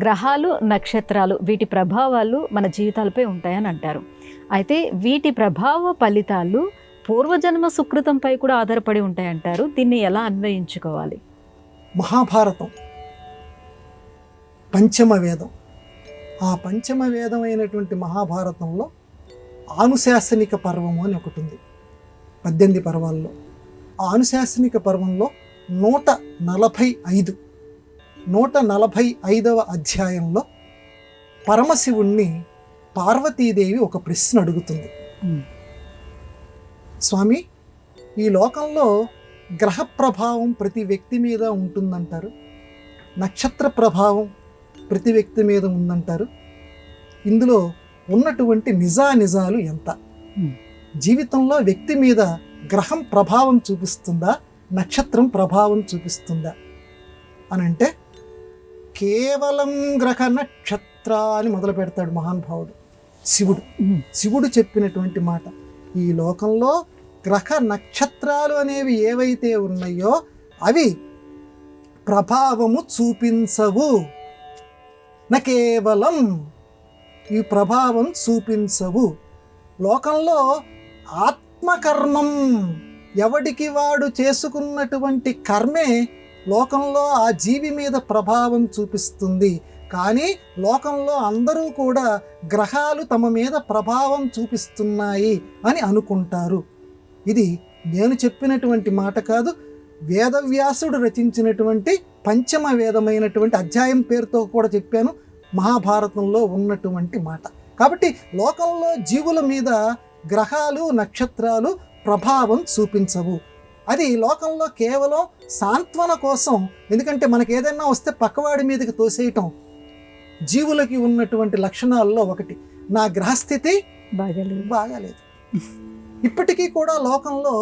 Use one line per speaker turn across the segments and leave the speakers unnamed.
గ్రహాలు, నక్షత్రాలు వీటి ప్రభావాలు మన జీవితాలపై ఉంటాయని అంటారు. అయితే వీటి ప్రభావ ఫలితాలు పూర్వజన్మ సుకృతంపై కూడా ఆధారపడి ఉంటాయంటారు. దీన్ని ఎలా అన్వయించుకోవాలి?
మహాభారతం పంచమ వేదం. ఆ పంచమ వేదం అయినటువంటి మహాభారతంలో ఆనుశాసనిక పర్వము అని ఒకటి ఉంది. 18 పర్వాల్లో ఆ ఆనుశాసనిక పర్వంలో 145వ అధ్యాయంలో పరమశివుణ్ణి పార్వతీదేవి ఒక ప్రశ్న అడుగుతుంది. స్వామి, ఈ లోకంలో గ్రహ ప్రభావం ప్రతి వ్యక్తి మీద ఉంటుందంటారు, నక్షత్ర ప్రభావం ప్రతి వ్యక్తి మీద ఉందంటారు. ఇందులో ఉన్నటువంటి నిజాలు ఎంత? జీవితంలో వ్యక్తి మీద గ్రహం ప్రభావం చూపిస్తుందా, నక్షత్రం ప్రభావం చూపిస్తుందా అని అంటే కేవలం గ్రహ నక్షత్ర అని మొదలు పెడతాడు మహానుభావుడు శివుడు చెప్పినటువంటి మాట. ఈ లోకంలో గ్రహ నక్షత్రాలు అనేవి ఏవైతే ఉన్నాయో అవి ప్రభావము చూపించవు. నా కేవలం ఈ ప్రభావం చూపించవు. లోకంలో ఆత్మకర్మం, ఎవడికి వాడు చేసుకున్నటువంటి కర్మే లోకంలో ఆ జీవి మీద ప్రభావం చూపిస్తుంది. కానీ లోకంలో అందరూ కూడా గ్రహాలు తమ మీద ప్రభావం చూపిస్తున్నాయి అని అనుకుంటారు. ఇది నేను చెప్పినటువంటి మాట కాదు, వేదవ్యాసుడు రచించినటువంటి పంచమ వేదమైనటువంటి అధ్యాయం పేరుతో కూడా చెప్పాను, మహాభారతంలో ఉన్నటువంటి మాట. కాబట్టి లోకంలో జీవుల మీద గ్రహాలు, నక్షత్రాలు ప్రభావం చూపించవు. అది లోకంలో కేవలం సాంత్వన కోసం. ఎందుకంటే మనకి ఏదైనా వస్తే పక్కవాడి మీదకి తోసేయటం జీవులకి ఉన్నటువంటి లక్షణాల్లో ఒకటి. నా గ్రహస్థితి బాగాలేదు. ఇప్పటికీ కూడా లోకంలో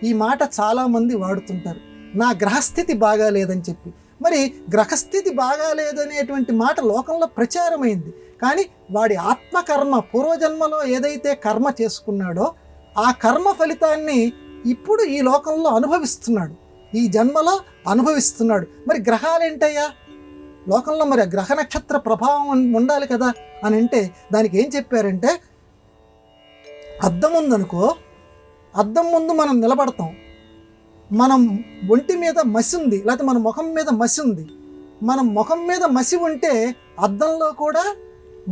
ఈ మాట చాలామంది వాడుతుంటారు, నా గ్రహస్థితి బాగాలేదని చెప్పి. మరి గ్రహస్థితి బాగాలేదనేటువంటి మాట లోకంలో ప్రచారమైంది. కానీ వాడి ఆత్మకర్మ, పూర్వజన్మలో ఏదైతే కర్మ చేసుకున్నాడో ఆ కర్మ ఫలితాన్ని ఇప్పుడు ఈ లోకంలో అనుభవిస్తున్నాడు, ఈ జన్మలో అనుభవిస్తున్నాడు. మరి గ్రహాలు ఏంటయ్యా లోకంలో? మరి గ్రహ నక్షత్ర ప్రభావం ఉండాలి కదా అని అంటే దానికి ఏం చెప్పారంటే, అద్దం ఉందనుకో, అద్దం ముందు మనం నిలబడతాం, మనం ఒంటి మీద మసి ఉంది, లేకపోతే మన ముఖం మీద మసి ఉంది. మన ముఖం మీద మసి ఉంటే అద్దంలో కూడా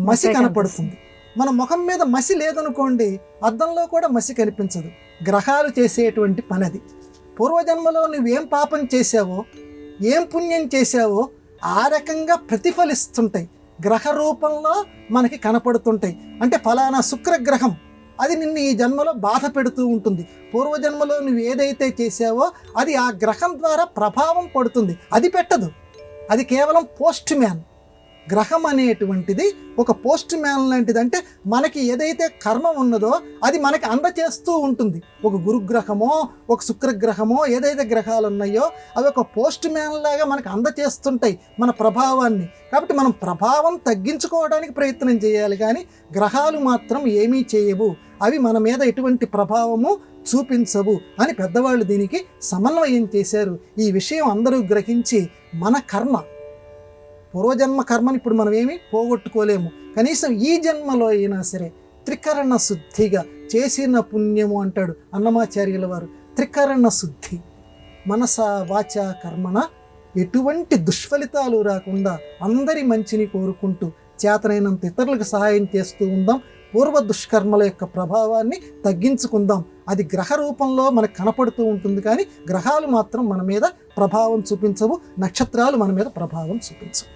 మసి కనపడుతుంది. మన ముఖం మీద మసి లేదనుకోండి, అద్దంలో కూడా మసి కనిపించదు. గ్రహాలు చేసేటువంటి పని అది. పూర్వజన్మలో నువ్వేం పాపం చేసావో, ఏం పుణ్యం చేసావో ఆ రకంగా ప్రతిఫలిస్తుంటాయి, గ్రహ రూపంలో మనకి కనపడుతుంటాయి. అంటే ఫలానా శుక్రగ్రహం అది నిన్ను ఈ జన్మలో బాధ పెడుతూ ఉంటుంది. పూర్వజన్మలో నువ్వు ఏదైతే చేసావో అది ఆ గ్రహం ద్వారా ప్రభావం పడుతుంది. అది పెట్టదు, అది కేవలం పోస్ట్ మ్యాన్. గ్రహం అనేటువంటిది ఒక పోస్ట్ మ్యాన్ లాంటిది. అంటే మనకి ఏదైతే కర్మ ఉన్నదో అది మనకి అందచేస్తూ ఉంటుంది. ఒక గురుగ్రహమో, ఒక శుక్రగ్రహమో, ఏదైతే గ్రహాలు ఉన్నాయో అవి ఒక పోస్ట్ మ్యాన్ లాగా మనకు అందచేస్తుంటాయి మన ప్రభావాన్ని. కాబట్టి మనం ప్రభావం తగ్గించుకోవడానికి ప్రయత్నం చేయాలి, కానీ గ్రహాలు మాత్రం ఏమీ చేయవు, అవి మన మీద ఎటువంటి ప్రభావము చూపించవు అని పెద్దవాళ్ళు దీనికి సమన్వయం చేశారు. ఈ విషయం అందరూ గ్రహించి మన కర్మ, పూర్వజన్మ కర్మని ఇప్పుడు మనం ఏమీ పోగొట్టుకోలేము. కనీసం ఈ జన్మలో అయినా సరే త్రికరణ శుద్ధిగా చేసిన పుణ్యము అంటాడు అన్నమాచార్యుల వారు. త్రికరణ శుద్ధి, మనస వాచ కర్మణ ఎటువంటి దుష్ఫలితాలు రాకుండా అందరి మంచిని కోరుకుంటూ చేతనైనంత ఇతరులకు సహాయం చేస్తూ ఉందాం. పూర్వ దుష్కర్మల యొక్క ప్రభావాన్ని తగ్గించుకుందాం. అది గ్రహ రూపంలో మనకు కనపడుతూ ఉంటుంది, కానీ గ్రహాలు మాత్రం మన మీద ప్రభావం చూపించవు, నక్షత్రాలు మన మీద ప్రభావం చూపించవు.